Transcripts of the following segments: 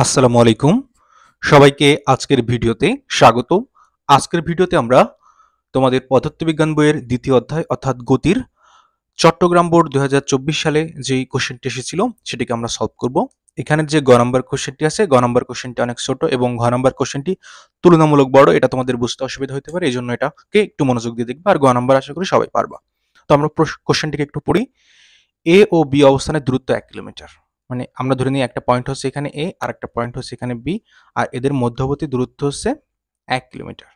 আসসালামু আলাইকুম। সবাইকে আজকের ভিডিওতে স্বাগত। আজকের ভিডিওতে আমরা তোমাদের পদার্থবিজ্ঞান বইয়ের দ্বিতীয় অধ্যায় অর্থাৎ গতির চট্টগ্রাম বোর্ড ২০২৪ সালে যেই কোশ্চেনটি এসেছিল সেটিকে আমরা সলভ করব। এখানে যে গ নাম্বার কোশ্চেনটি আছে, গ নাম্বার কোশ্চেনটি অনেক ছোট এবং ঘ নাম্বার কোশ্চেনটি তুলনামূলক বড়। এটা তোমাদের বুঝতে অসুবিধা হতে পারে, এজন্য এটাকে একটু মনোযোগ দিয়ে দেখবে। আর গ নাম্বার আশা করি সবাই পারবা। তো আমরা কোশ্চেনটিকে একটু পড়ি। এ ও বি অবস্থানের দূরত্ব ১ কিলোমিটার। মানে আমরা ধরে নিই একটা পয়েন্ট হচ্ছে এখানে এ আর একটা পয়েন্ট হচ্ছে এখানে বি, আর এদের মধ্যবর্তী দূরত্ব হচ্ছে ১ কিলোমিটার।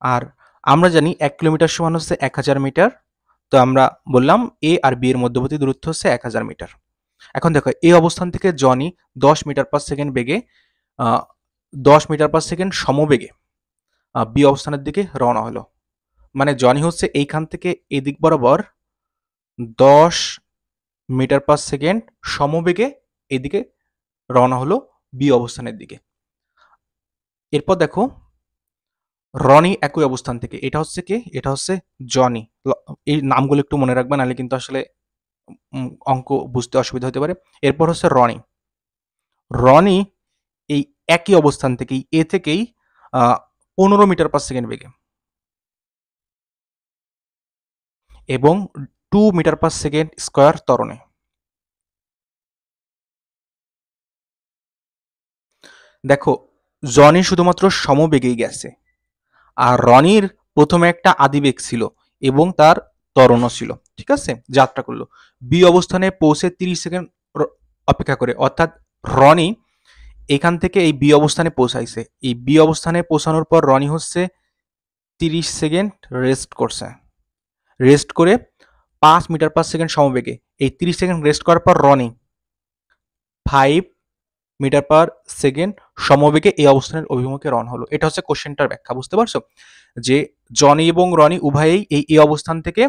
আর আমরা জানি ১ কিলোমিটার সমান হচ্ছে ১০০০ মিটার। তো আমরা বললাম এ আর বি এর মধ্যবর্তী দূরত্ব হচ্ছে ১০০০ মিটার। এখন দেখো এই অবস্থান থেকে জনি ১০ মিটার পার সেকেন্ড বেগে ১০ মিটার পার সেকেন্ড সমবেগে বি অবস্থানের দিকে রওনা হলো। মানে জনি হচ্ছে এইখান থেকে এদিক বরাবর ১০ মিটার পার সেকেন্ড সমবেগে এদিকে রওনা হলো বি অবস্থানের দিকে। এরপর দেখো রনি একই অবস্থান থেকে, এটা হচ্ছে কে? এটা হচ্ছে জনি। এই নামগুলো একটু মনে রাখবে, নাহলে কিন্তু আসলে অঙ্ক বুঝতে অসুবিধা হতে পারে। এরপর হচ্ছে রনি। রনি এই একই অবস্থান থেকেই এ থেকেই ১৫ মিটার পার সেকেন্ড বেগে এবং 2 মিটার পার সেকেন্ড স্কয়ার ত্বরণে। দেখো জনি শুধুমাত্র সমবেগেই গেছে, আর রনির প্রথমে একটা আদিবেগ ছিল এবং তার ত্বরণও ছিল। ঠিক আছে, যাত্রা করলো বি অবস্থানে পৌঁছে 30 সেকেন্ড অপেক্ষা করে। অর্থাৎ রনি এখান থেকে এই বি অবস্থানে পৌঁছাইছে। এই বি অবস্থানে পৌঁছানোর পর রনি হচ্ছে 30 সেকেন্ড রেস্ট করছে। রেস্ট করে 5 মিটার পার সেকেন্ড সমবেগে এই 30 সেকেন্ড রেস্ট করার পর রনি 5 মিটার পার সেকেন্ড সমবেগে এই অবস্থানের অভিমুখে রওনা হলো। এটা হচ্ছে কোশ্চেনটার ব্যাখ্যা, বুঝতে পারছো? যে জনি এবং রনি উভয়েই এই অবস্থান থেকে,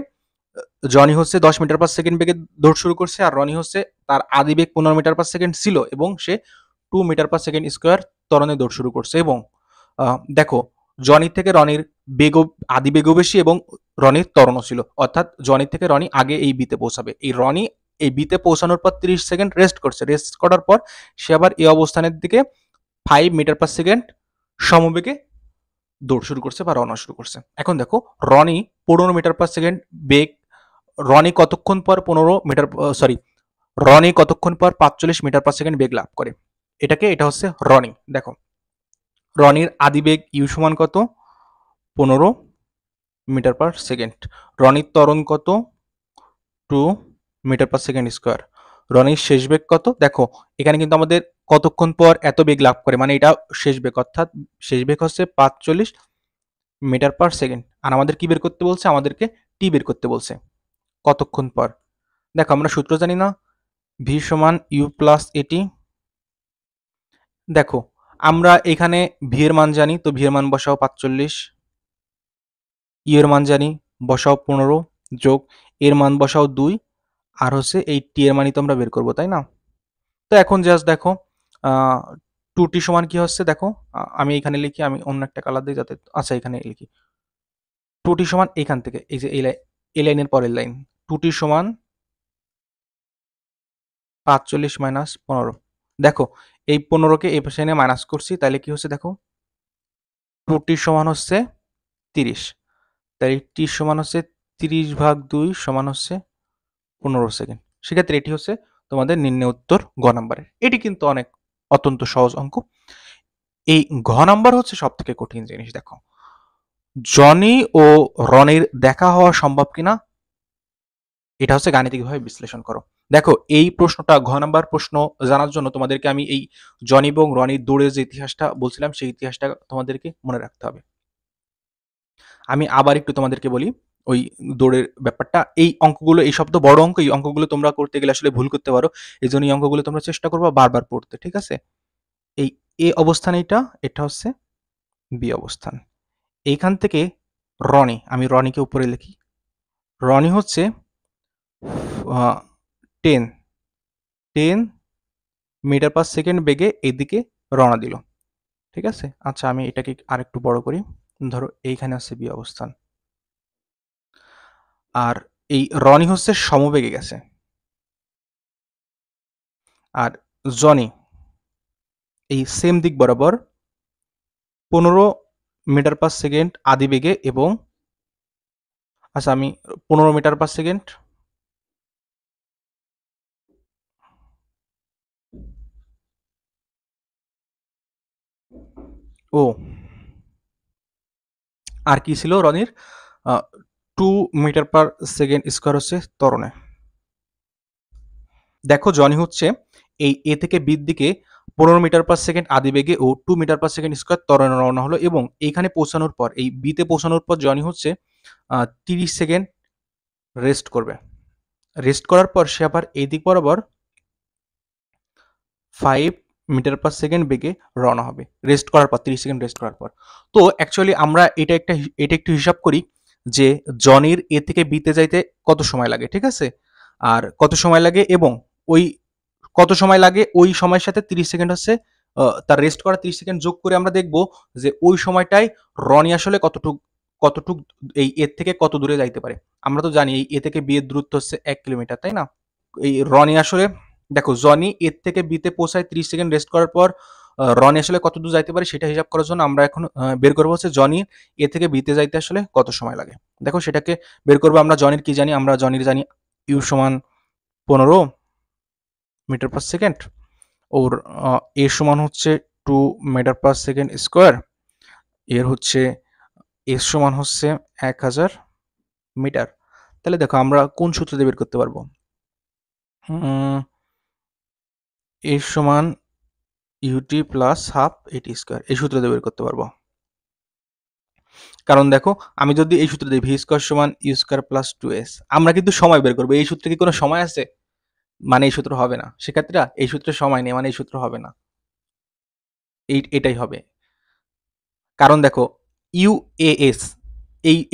জনি হচ্ছে 10 মিটার পার সেকেন্ড বেগে দৌড় শুরু করছে, আর রনি হচ্ছে তার আদিবেগ 15 মিটার পার সেকেন্ড ছিল এবং সে 2 মিটার পার সেকেন্ড স্কোয়ার ত্বরণে দৌড় শুরু করছে। এবং দেখো জনির থেকে রনির বেগও আদিবেগও বেশি এবং রনির ত্বরণও ছিল। অর্থাৎ জনির থেকে রনি আগে এই বিতে পৌঁছাবে। এই রনি এই বিতে পৌঁছানোর পর 30 সেকেন্ড রেস্ট করছে। রেস্ট করার পর সে আবার এই অবস্থানের দিকে 5 মিটার পার সেকেন্ড সমবেগে দৌড় শুরু করছে বা রওনা শুরু করছে। এখন দেখো রনি 15 মিটার পার সেকেন্ড বেগ, রনি কতক্ষণ পর 15 মিটার, সরি, রনি কতক্ষণ পর 45 মিটার পার সেকেন্ড বেগ লাভ করে। এটা হচ্ছে রনি। দেখো রনির আদি বেগ ইউ সমান কত? 15 মিটার পার সেকেন্ড। রনির ত্বরণ কত? 2 মিটার পার সেকেন্ড স্কোয়ার। রনির শেষ বেগ কত? দেখো এখানে কিন্তু আমাদের কতক্ষণ পর এত বেগ লাভ করে, মানে এটা শেষ বেগ, অর্থাৎ শেষ বেগ হচ্ছে 45 মিটার পার সেকেন্ড। আর আমাদের কি বের করতে বলছে? আমাদেরকে টি বের করতে বলছে। কতক্ষণ পর? দেখো আমরা সূত্র জানি না, ভি সমান ইউ প্লাস এটি। দেখো আমরা এখানে ভি এর মান জানি, তো ভি এর মান বসাও 45, ইউ এর মান জানি বসাও 15, যোগ এর মান বসাও 2, আর হচ্ছে এই টি এর মানই তো আমরা বের করবো, তাই না? তো এখন জাস্ট দেখো 2টি সমান কি হচ্ছে, দেখো আমি এখানে লিখি, আমি অন্য একটা কালার দিই যাতে, আচ্ছা এখানে লিখি 2টি সমান এখান থেকে এই যে এই লাইনের পরের লাইন, 2টি সমান 45 মাইনাস 15। দেখো এই 15কে এই পাশে এনে মাইনাস করছি, তাহলে কি হচ্ছে দেখো 2টি সমান হচ্ছে 30, তাই টি সমান হচ্ছে 30/2 সমান হচ্ছে 15 সেকেন্ড। সেক্ষেত্রে এটি হচ্ছে তোমাদের নির্ণয় উত্তর গ নাম্বারের। এটি কিন্তু অত্যন্ত সহজ অঙ্ক। এই ঘ নাম্বার হচ্ছে সব থেকে কঠিন জিনিস। দেখো জনি ও রনির দেখা হওয়া সম্ভব কিনা, এটা হচ্ছে গাণিতিকভাবে বিশ্লেষণ করো। দেখো এই প্রশ্নটা ঘ নাম্বার প্রশ্ন জানার জন্য তোমাদেরকে আমি এই জনি এবং রনির দৌড়ের যে ইতিহাসটা বলছিলাম সেই ইতিহাসটা তোমাদেরকে মনে রাখতে হবে। আমি আবার একটু তোমাদেরকে বলি ওই দৌড়ের ব্যাপারটা। এই অঙ্কগুলো, এই শব্দ বড় অঙ্ক, এই অঙ্কগুলো তোমরা করতে গেলে আসলে ভুল করতে পারো। এই জন্য এই অঙ্কগুলো তোমরা চেষ্টা করবা বারবার পড়তে, ঠিক আছে? এই এ অবস্থান, এটা হচ্ছে বি অবস্থান। এইখান থেকে রনি, আমি রনিকে উপরে লিখি, রনি হচ্ছে 10 মিটার পার সেকেন্ড বেগে এদিকে রওনা দিল। ঠিক আছে, আচ্ছা আমি এটাকে আরেকটু বড় করি। ধরো এইখানে আছে বি অবস্থান, আর এই রনি হচ্ছে সমবেগে গেছে। আর জনি এই সেম দিক বরাবর 15 মিটার পার সেকেন্ড আদি বেগে এবং আচ্ছা আমি 15 মিটার পার সেকেন্ড ও আর কি ছিল রনির 2 মিটার পার সেকেন্ড স্কোয়ার হচ্ছে ত্বরণে। দেখো জনি হচ্ছে এই এ থেকে বির দিকে 15 মিটার পার সেকেন্ড আদি বেগে ও 2 মিটার পার সেকেন্ড স্কোয়ার ত্বরণে রওনা হলো এবং এইখানে পৌঁছানোর পর এই বিতে পৌঁছানোর পর জনি হচ্ছে 30 সেকেন্ড রেস্ট করবে। রেস্ট করার পর সে আবার এই দিক বরাবর 5 মিটার পার সেকেন্ড বেগে রওনা হবে রেস্ট করার পর, 30 সেকেন্ড রেস্ট করার পর। তো অ্যাকচুয়ালি আমরা এটা একটু হিসাব করি যে জনির এ থেকে বিতে যাইতে কত সময় লাগে, ঠিক আছে? আর কত সময় লাগে এবং ওই কত সময় লাগে ওই সময়ের সাথে 30 সেকেন্ড হচ্ছে তার রেস্ট করা 30 সেকেন্ড যোগ করে আমরা দেখব যে ওই সময়টায় রনি আসলে কতটুক এই এর থেকে কত দূরে যাইতে পারে। আমরা তো জানি এই এ থেকে বি এর দূরত্ব হচ্ছে 1 কিলোমিটার, তাই না? এই রনি আসলে দেখো জনি এর থেকে বিতে পৌঁছায় 30 সেকেন্ড রেস্ট করার পর রনি আসলে কত দূর যাইতে পারে সেটা হিসাব করার জন্য আমরা এখন বের করবো হচ্ছে জনি এ থেকে বিতে যাইতে আসলে কত সময় লাগে। দেখো সেটাকে বের করবো আমরা। জনির কি জানি? আমরা জনির জানি ইউ সমান 15 মিটার পার সেকেন্ড ওর এ সমান হচ্ছে 2 মিটার পার সেকেন্ড স্কোয়ার, এর হচ্ছে এর সমান হচ্ছে 1000 মিটার। তাহলে দেখো আমরা কোন সূত্র দিয়ে বের করতে পারবো? এর সমান ইউটি প্লাস হাফ এটি স্কোয়ার, এই সূত্র দিয়ে বের করতে পারবো। কারণ দেখো আমি যদি এই সূত্র দিই ভি স্কোয়ার সমান ইউ স্কোয়ার প্লাস 2s, আমরা কিন্তু সময় বের করবো। এই সূত্রে কি কোনো সময় আছে? মানে এই সূত্র হবে না। সেক্ষেত্রে এই সূত্রে সময় নেই, মানে এই সূত্র হবে না, এটাই হবে। কারণ দেখো ইউএএস,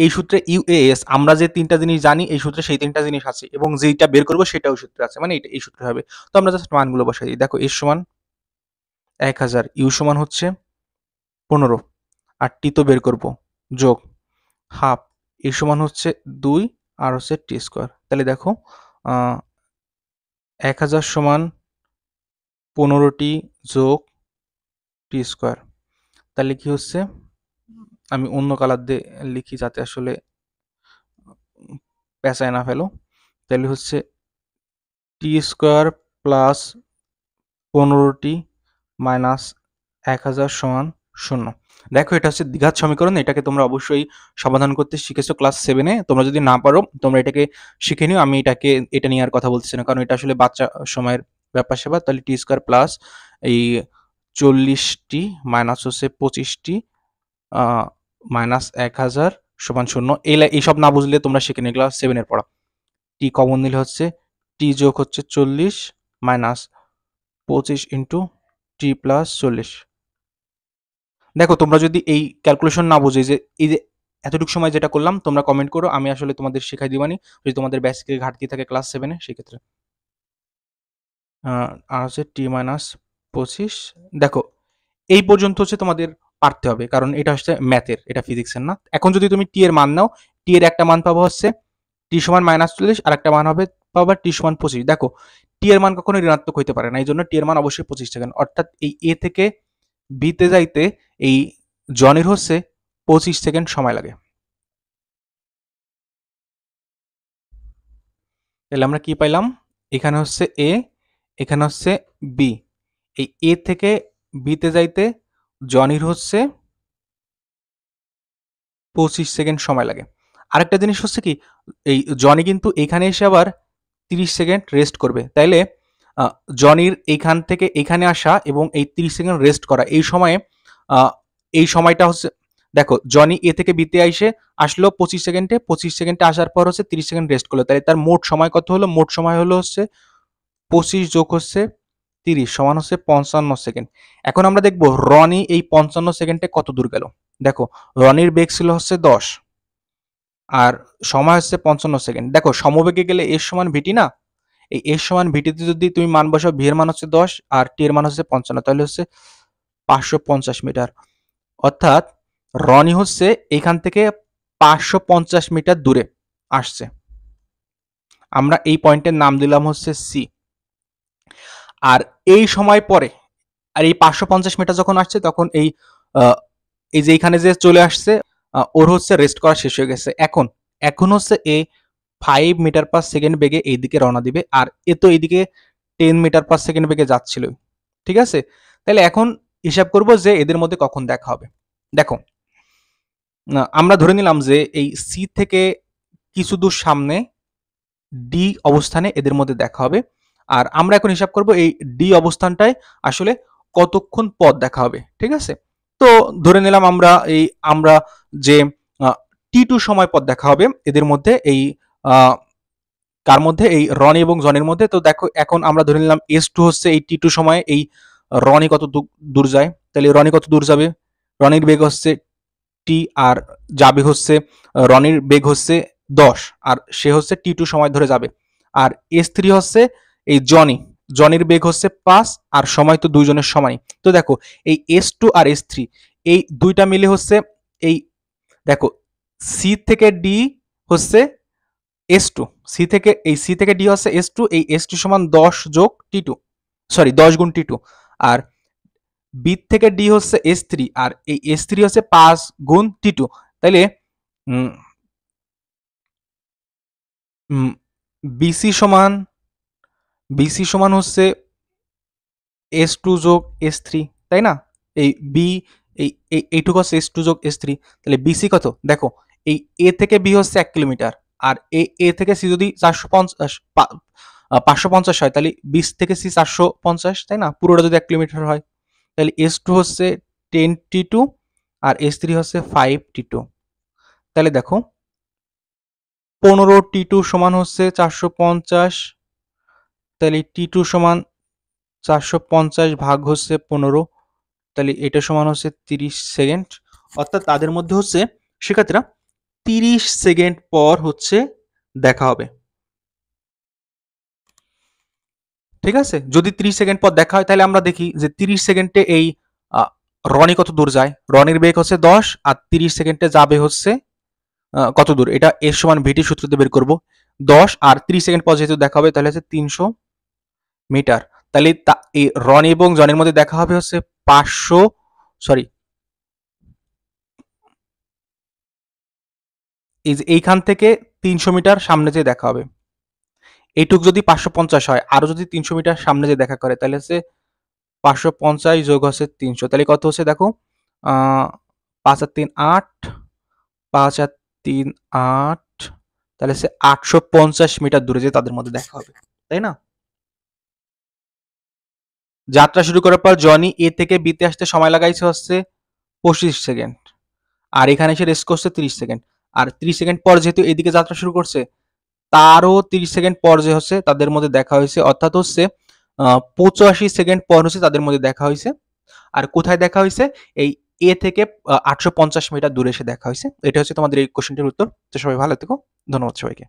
এই সূত্রে ইউএএস আমরা যে তিনটা জিনিস জানি এই সূত্রে সেই তিনটা জিনিস আছে এবং যেইটা বের করবো সেটাও সূত্রে আছে, মানে এই সূত্রে হবে। তো আমরা জাস্ট মানগুলো বসাই দিই। দেখো এর সমান 1000, ইউ সমান হচ্ছে 15 আর টি তো বের করবো, যোগ হাফ এর সমান হচ্ছে 2 আর হচ্ছে টি স্কোয়ার। তাহলে দেখো 1000 সমান 15টি যোগ টি স্কোয়ার। তাহলে কি হচ্ছে, আমি অন্য কালার দিয়ে লিখি যাতে আসলে পেঁচায় না ফেলো। তাহলে হচ্ছে টি স্কোয়ার প্লাস 15টি মাইনাস 1000 সমান 0। দেখো এটা হচ্ছে দ্বিঘাত সমীকরণ, এটাকে তোমরা অবশ্যই সমাধান করতে শিখেছো ক্লাস 7-এ। তোমরা যদি না পারো তোমরা এটাকে শিখে নিও, আমি এটা নিয়ে আর কথা বলতেছি না, কারণ এটা আসলে বাচ্চা সময়ের ব্যাপার স্যাপার। তাহলে টি স্কোয়ার প্লাস এই 40টি মাইনাস হচ্ছে 25টি মাইনাস 1000 সমান 0। এইসব না বুঝলে তোমরা শিখে নিও, ক্লাস 7-এর পড়া। টি কমন নিলে হচ্ছে টি যোগ হচ্ছে 40 মাইনাস 25 ইন্টু টি প্লাস 40। দেখো তোমরা যদি এই ক্যালকুলেশন না বুঝে এই যে এতটুকু সময় যেটা করলাম তোমরা কমেন্ট করো, আমি আসলে তোমাদের শেখাই দিবানি যদি তোমাদের বেসিকের ঘাটতি থাকে ক্লাস 7-এ সেক্ষেত্রে। আর হচ্ছে টি মাইনাস 25। দেখো এই পর্যন্ত হচ্ছে তোমাদের পারতে হবে, কারণ এটা হচ্ছে ম্যাথের, এটা ফিজিক্সের না। এখন যদি তুমি টি এর মান নাও, টি এর একটা মান পাবো হচ্ছে টি সমান -40 আর একটা মান হবে পাবো টি সমান 25। দেখো টি এর মান কখনো ঋণাত্মক হইতে পারে না, এই জন্য টি এর মান অবশ্যই 25 সেকেন্ড। অর্থাৎ এই এ থেকে বিতে যাইতে এই জনির হচ্ছে 25 সেকেন্ড সময় লাগে। তাহলে আমরা কি পাইলাম? এখানে হচ্ছে এ, এখানে হচ্ছে বি। এই এ থেকে বিতে যাইতে জনির হচ্ছে 25 সেকেন্ড সময় লাগে। আরেকটা জিনিস হচ্ছে কি, এই জনি কিন্তু এখানে এসে আবার 30 সেকেন্ড রেস্ট করবে। তাইলে জনির এইখান থেকে এখানে আসা এবং এই 30 সেকেন্ড রেস্ট করা এই সময়টা হচ্ছে, দেখো জনি এ থেকে বিতে আসলো 25 সেকেন্ডে, 25 সেকেন্ডে আসার পর হচ্ছে 30 সেকেন্ড রেস্ট করলো। তাই তার মোট সময় কত হলো? মোট সময় হলো হচ্ছে 25 যোগ হচ্ছে 30 সমান হচ্ছে 55 সেকেন্ড। এখন আমরা দেখবো রনি এই 55 সেকেন্ডে কত দূর গেল। দেখো রনির বেগ ছিল হচ্ছে 10 আর সময় হচ্ছে 55 সেকেন্ড। দেখো সমবেগে গেলে এর সমান ভিটি না, এই এর সমান ভিটিতে যদি তুমি মান বসাও, ভি এর মান হচ্ছে 10 আর টি এর মান হচ্ছে 55, তাহলে হচ্ছে 550 মিটার। অর্থাৎ রনি হচ্ছে এখান থেকে 550 মিটার দূরে আসছে। আমরা এই পয়েন্টের নাম দিলাম হচ্ছে সি। আর এই সময় পরে আর এই 550 মিটার যখন আসছে তখন আহ, এই যে এখানে যে চলে আসছে, ওর হচ্ছে রেস্ট করা শেষ হয়ে গেছে। এখন হচ্ছে এ 5 মিটার/সেকেন্ড বেগে এইদিকে রওনা দিবে, আর এ তো এইদিকে 10 মিটার/সেকেন্ড বেগে যাচ্ছিল। ঠিক আছে, তাহলে এখন হিসাব করব যে এদের মধ্যে কখন দেখা হবে। দেখো, আমরা ধরে নিলাম যে এই সি থেকে কিছু দূর সামনে ডি অবস্থানে এদের মধ্যে দেখা হবে। আর আমরা এখন হিসাব করব এই ডি অবস্থানটায় আসলে কতক্ষণ পর দেখা হবে। ঠিক আছে, তো ধরে নিলাম আমরা যে T2 সময় পর দেখা হবে এদের মধ্যে, এই কার মধ্যে, এই রনি এবং জনের মধ্যে। তো দেখো, এখন আমরা ধরে নিলাম S2 হচ্ছে এই T2 সময়ে এই রনি কত দূর যায়, তাহলে রনি কত দূর যাবে, রনির বেগ হচ্ছে টি, আর যাবে হচ্ছে, রনির বেগ হচ্ছে 10, আর সে হচ্ছে T2 সময় ধরে যাবে। আর S3 হচ্ছে এই জনির বেগ হচ্ছে 5, আর সময় তো দুইজনের সমানই। তো দেখো, এই S2 আর S3 এই দুইটা মিলে হচ্ছে এই, দেখো, সি থেকে ডি হচ্ছে S2, সি থেকে ডি হচ্ছে S2, এই S2 সমান 10 যোগ T2, সরি 10 গুণ T2। আর বি থেকে ডি হচ্ছে S3, আর এই S3 হচ্ছে 5 গুণ T2। তাইলে বিসি সমান হচ্ছে S2 যোগ S3, তাই না? এই বি, এইটুকু হচ্ছে S2 যোগ S3, তাহলে বিসি কত? দেখো, এই এ থেকে বি হচ্ছে 1 কিলোমিটার, আর এ থেকে সি যদি 550 হয়, তাহলে 20 থেকে সি 450, তাই না? পুরোটা যদি 1 কিলোমিটার হয়, তাহলে S2 হচ্ছে 10T2, আর S3 হচ্ছে 5T2। তাহলে দেখো, 15T2 সমান হচ্ছে 450, তাহলে T2 সমান 450 ভাগ হচ্ছে 15, তাহলে এটা সমান হচ্ছে 30 সেকেন্ড। অর্থাৎ তাদের মধ্যে হচ্ছে শিক্ষার্থীরা 30 সেকেন্ড পর হচ্ছে দেখা হবে। ঠিক আছে, যদি 30 সেকেন্ড পর দেখা হয়, তাহলে আমরা দেখি যে 30 সেকেন্ডে এই রনি কত দূর যায়। রনির বেগ হচ্ছে 10, আর 30 সেকেন্ডে যাবে হচ্ছে কত দূর, এটা এর সমান ভিটি সূত্রতে বের করব। 10 আর 30 সেকেন্ড পর যেহেতু দেখা হবে, তাহলে হচ্ছে 300 মিটার। তাহলে এই রনি এবং জনের মধ্যে দেখা হবে হচ্ছে 500, সরি, এই যে এইখান থেকে 300 মিটার সামনে যে দেখা হবে। এইটুক যদি 550 হয়, আরো যদি 300 মিটার সামনে যে দেখা করে, তাহলে হচ্ছে 550 যোগ হচ্ছে 300, তাহলে কত হচ্ছে দেখো, 5 আর 3 8, 5 আর 3 8, তাহলে হচ্ছে 850 মিটার দূরে যে তাদের মধ্যে দেখা হবে, তাই না? যাত্রা শুরু করার পর জনি এ থেকে বিতে আসতে সময় লাগাইছে হচ্ছে 25 সেকেন্ড, আর এখানে এসে রেস্ট করছে 30 সেকেন্ড। আর 30 সেকেন্ড পর যেহেতু এদিকে যাত্রা শুরু করছে, তারও 30 সেকেন্ড পর যে হচ্ছে তাদের মধ্যে দেখা হয়েছে, অর্থাৎ হচ্ছে 85 সেকেন্ড পর হচ্ছে তাদের মধ্যে দেখা হয়েছে। আর কোথায় দেখা হয়েছে? এই এ থেকে 850 মিটার দূরে এসে দেখা হয়েছে। এটা হচ্ছে তোমাদের এই কোশ্চেনটির উত্তর। তো সবাই ভালো থেকো, ধন্যবাদ সবাইকে।